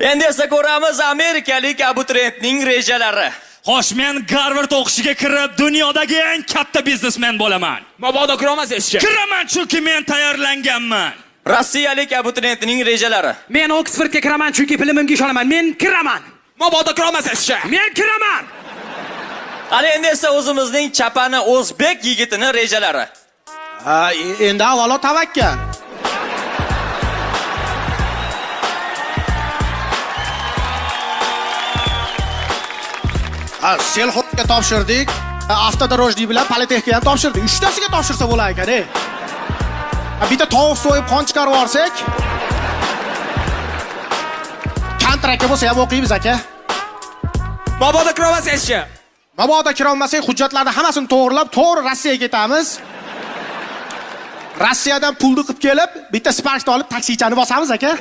Endi esa ko'ramiz amerikalik abituriyentning rejalari. Xo'sh, men Harvard o'qishiga kirib, dunyodagi eng katta biznesmen bo'laman. Mabodo kira olmasangizchi? Kiraman, chunki men tayyorlanganman. Rossiyalik abituriyentning rejalari. Men Oksfordga kiraman, chunki bilimimga ishonaman. Men kiraman. Mabodo kira olmasangizchi? Men kiraman. Ana endi esa o'zimizning chapani o'zbek yigitini rejalari. Endi avvalo tavakkal. Selxozga topshirdik, avtodorojnik bilan politexga ham topshirdik. 3tasiga topshirsa bo'lar ekan-ey. Bitta tovuq so'yib qon chiqarib olsak, kontrakka bo'lsa ham o'qiymiz aka. Mabodo kira olmasangizchi? Mabodo kira olmasak, hujjatlarni hammasini to'g'rilab, to'g'ri Rossiyaga ketamiz. Rossiyadan pulni qilib kelib, bitta sparkni olib taksichani bosamiz aka.